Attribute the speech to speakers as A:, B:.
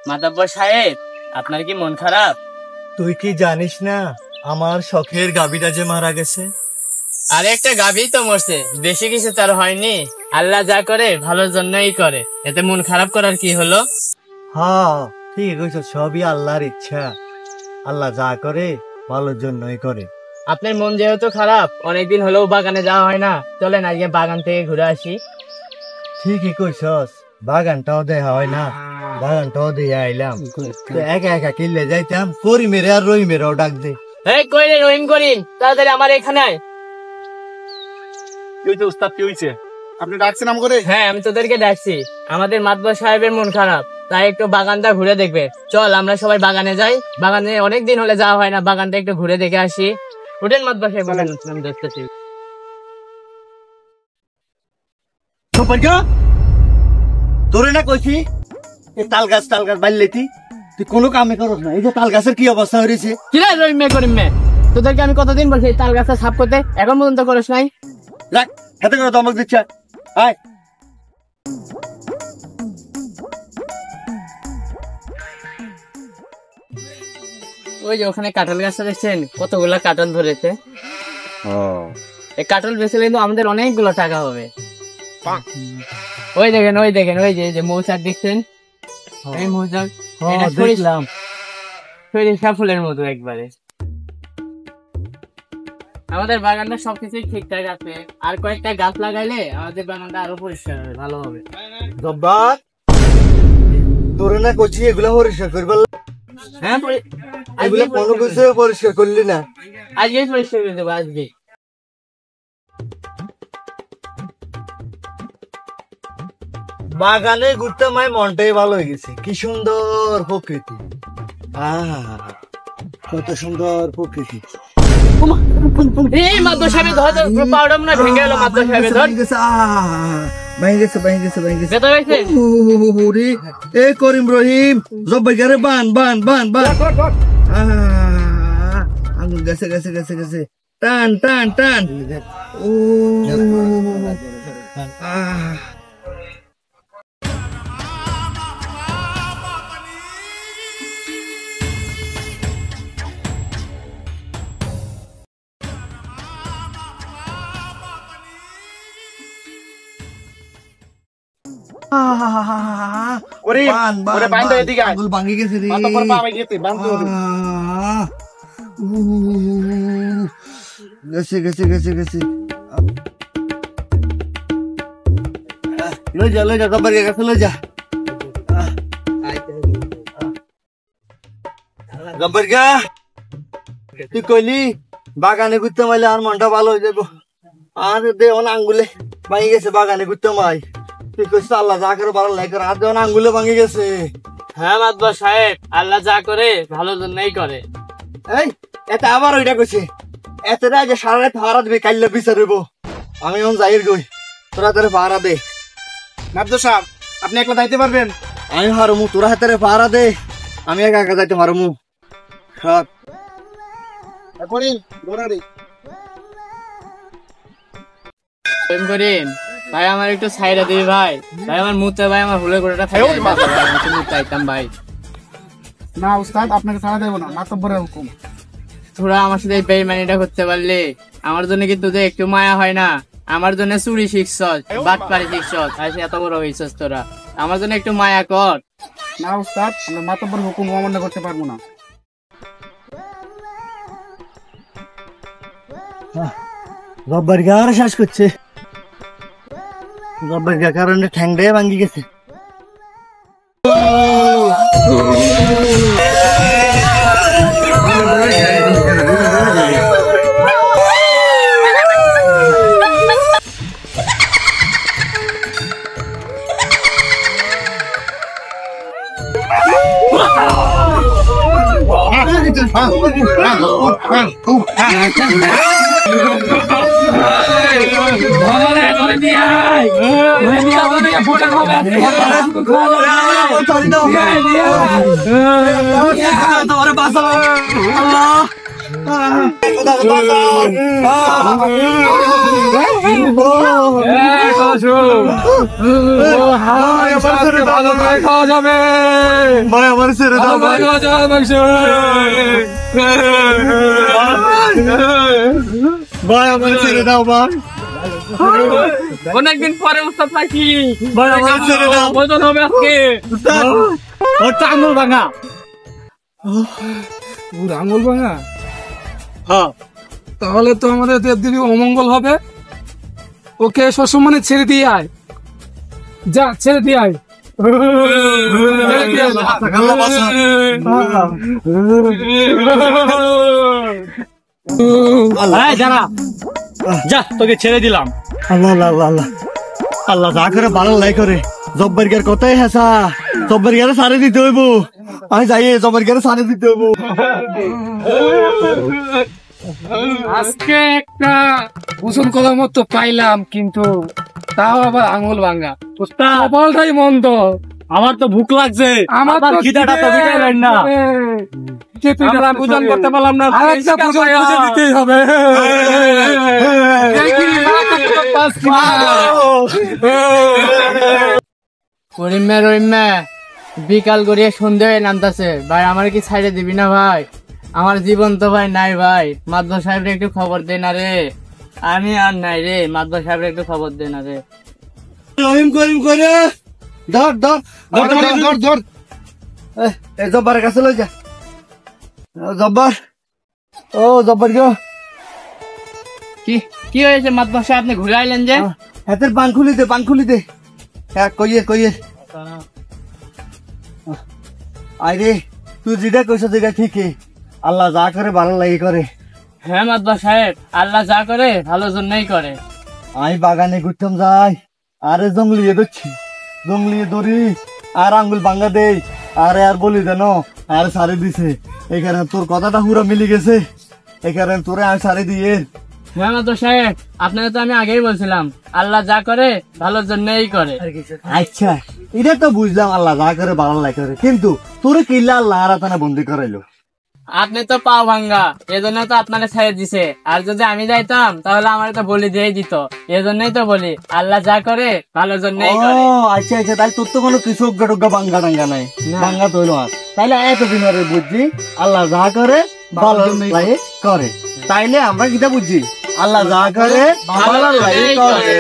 A: মাতব্বর সাহেব, আপনার কি মন খারাপ?
B: তুই কি জানিস না আমার শখের গাভীটা যে মারা গেছে?
A: আরে একটা গাভী তো মরছে, বেশি কিছু তার হয়নি। আল্লাহ যা করে ভালোর জন্যই করে, এতে মন খারাপ করার কি হলো?
B: হ্যাঁ ঠিক কইছো, সবই আল্লাহর ইচ্ছা। আল্লাহ যা করে ভালোর জন্যই করে।
A: আপনার মন যেহেতু খারাপ, অনেকদিন হলেও বাগানে যাওয়া হয় না, চলেন আজকে বাগান থেকে ঘুরে আসি।
B: ঠিকই কইছস, বাগানটাও দেখা হয় না, বাগানটাও দিয়ে আইলাম। তো একা একা কিনলে যাইতাম, করিমেরে আর রহিমেরাও ডাক দে।
A: এই কই রে রহিম করিম, তাড়াতাড়ি আমার এখানে আয়।
C: কি হইছে উস্তাদ, কি হইছে? আপনি ডাকছেন আম করে?
A: হ্যাঁ, আমি তোদেরকে ডাকছি। আমাদের মাতব্বর সাহেবের মন খারাপ, তাই একটু বাগানটা ঘুরে দেখবে। চল আমরা সবাই বাগানে যাই, বাগানে অনেকদিন হলে যাওয়া হয় না, বাগানটা একটু ঘুরে দেখে আসি। উঠেন মাতব্বর সাহেব, বলেন, আমি দেখতেছি।
B: তোরে না কইছি এই তাল গাছ বাড়লেতি, তুই কোনো কামে করস না। এই যে তাল গাছের কি অবস্থা হয়েছে!
A: কি রে রহিম মে করিম মে, তোদেরকে আমি কতদিন বলছি তাল গাছটা সাফ করতে, এখন পর্যন্ত করিস নাই?
B: রাখ, হাতে করে দমক দিচ্ছে। আয়
A: ওই যে ওখানে কাঁঠাল গাছটা দেখছেন, কতগুলা কাঁঠাল ধরেছে। এই কাঁঠাল বেচলে কিন্তু আমাদের অনেকগুলো টাকা হবে। ওই দেখেন ওই যে মৌচাক দেখছেন, এই মৌচাক, এটা
B: দেখলাম
A: সরিষা ফুলের মতো একবারে। আমাদের বাগানটা সবকিছুই ঠিকঠাক আছে, আর কয়েকটা গাছ লাগাইলে আমাদের বাগানটা আরো পরিষ্কার হবে, ভালো হবে।
B: জব্বার, তোরে না কইছি এগুলা পরিষ্কার করবি,
A: হ্যাঁ
B: এগুলা কোনো কিছু পরিষ্কার করলি না।
A: আজকেই পরিষ্কার করে দেবো, আজকে।
B: বাগানে ঘুরতে মায় মনটাই ভালো হয়ে গেছে। কি সুন্দর প্রকৃতি, কত সুন্দর প্রকৃতি।
A: এই মাতব্বর সাহেব ধর, পাউডার না ভেঙে গেল। মাতব্বর সাহেব ধর,
B: ভেঙে গেছে।
A: ব্যথা পাইছে?
B: এ করিম রহিম, জব্বার গারে বান। আঙুল গেছে। টান। ও আঙুল ভাঙি গেছে রে। গেছে। লই যা জব্বার কাছে লই যা। জব্বার গা, তুই কইলি বাগানে ঘুরতে মাইলে আর মনটা ভালো হয়ে যাবো। আর দেওয়ান আঙ্গুলে ভাঙি গেছে বাগানে ঘুরতে মাই। তুই কইছিস আল্লাহ যা করে ভালো লাগে, আর দেওয়ান আঙ্গুলে ভাঙি গেছে।
A: হ্যাঁ মাতব্বর সাহেব, আল্লাহ যা করে ভালোর জন্যই করে।
B: এই এতে আবার ওইটা কইছে, এতে না যে সারা রাত ভাড়া দিবি, কাইলে বিচারিব। আমি এখন যাইর গই, তোরা তারে ভাড়া দে।
C: মাতব্বর সাহেব, আপনি একলা যাইতে পারবেন?
B: আমি হারমু, তোরা হাতে ভাড়া দে, আমি একা যাইতে পারমু।
A: করিম ভাই, আমার একটু ছাইরা দিবি ভাই। আমার মুতে ভাই, আমার হুলের গোটাটা চাইতাম ভাই।
C: না উস্তাদ, আপনাকে ছাড়া দেবো না, মাতব্বরের হুকুম।
A: তোরা আমার সাথে এই বেইমানিটা করতে পারলে, আমার জন্য কি তোদের একটু মায়া হয় না? আমার জন্য চুরি শিখছস, বাটপারি শিখছস, আর এত বড় হইছস তোরা, আমার জন্য একটু মায়া কর।
C: না উস্তাদ, আমরা মাতব্বরের হুকুম অমান্য করতে পারবো না।
B: জব্বার গা আর শ্বাস করছে, জব্বার গা কারণে ঠ্যাংটাই ভাঙ্গি গেছে। তোমার বাসা আল্লাহ
C: খাওয়া যাবে
B: ভাই আমার ছেড়ে দাও ভাই ভাই আমার ছেড়ে দাও ভাই
A: অনেকদিন পরে উস্তাদ পাইছি
B: ভাই আমার ছেড়ে দাও
A: ওজন হবে আজকে
C: ওর আঙুল ভাঙা আঙুল ভাঙা
B: হ্যাঁ
C: তাহলে তো আমাদের দেবদেবী অমঙ্গল হবে ওকে সসম্মানে ছেড়ে দিয়ে আয় যা ছেড়ে দিয়ে আয়
A: যা তোকে ছেড়ে দিলাম
B: আল্লাহ আল্লাহ আল্লাহ আল্লাহ আল্লাহ যা করে ভালো লাই করে জব্বার গিয়ার কথাই হেসা জব্বার গিয়ারে সারে দিতে হইব আমি যাই জব্বার গিয়ারে সারে দিতে হইব
C: আজকে একটা গোসল করার মতো পাইলাম কিন্তু তাও আবার আঙুল ভাঙা কপালটাই মন্দ
A: আমার তো ভুক লাগছে
C: আমার তো
A: খিদাটা তো মিটাইলেন না আমরা পূজন করতে পারলাম না
C: আরেকটা পুজো দিতেই হবে
A: রহিমা বিকাল করিয়া সন্ধে হয়ে নামতাছে ভাই আমার কি ছাইড়ে দিবি না ভাই আমার জীবন তো ভাই নাই ভাই মাদবা সাহেবের একটু খবর দে না রে আমি আর নাই রে মাদবা সাহেবের একটু খবর দে না রে
B: রহিম করিম করে ধর ধর ধর ধর এই জব্বারের কাছে লই যা জব্বার ও জব্বার গো
A: কি কি হয়েছে মাদবা সাহেব আপনি ঘুরে আইলেন যে
B: হাতের পান খুলি দে হ্যাঁ কইয়ে আরে তুই যেটা কইছ যেটা ঠিকই আল্লাহ যা করে ভালো লাগে করে
A: হ্যাঁ মাদবা সাহেব আল্লাহ যা করে ভালো জন্যই করে
B: আমি বাগানে ঘুরতাম যাই আরে জঙ্গলিয়ে ধরি আর আঙ্গুল ভাঙ্গা দেই আরে আর বলি দেন আর সারে দিছে এই কারণে তোর কথাটা পুরো মিলে গেছে এই কারণে তোরে আমি সারে দিয়ে
A: হ্যাঁ মাদবা সাহেব আপনাকে তো আমি আগেই বলছিলাম আল্লাহ যা করে ভালোর জন্যই করে
B: আচ্ছা এটা তো বুঝলাম আল্লাহ যা করে ভালো লাগে করে কিন্তু তোরে কিল্লা আল্লাহ আর তানা বন্দি করাইলো
A: আপনি তো পাও ভাঙ্গা এজন্য তো আপনারা ছেড়ে দিছে আর যদি আমি যাইতাম তাহলে আমার তো বলি দিয়ে দিত এজন্যই তো বলি আল্লাহ যা করে ভালোর জন্যই করে
B: আচ্ছা তাহলে তোর তো কোনো কিছু টুগ্গা বাঙ্গা টাঙ্গা নাই বাঙ্গা তৈল আর তাইলে এতদিন ধরে বুঝছি আল্লাহ যা করে ভালো লাগে করে তাইলে আমরা কিটা বুঝছি আল্লাহ যা করে ভালো লাগে করে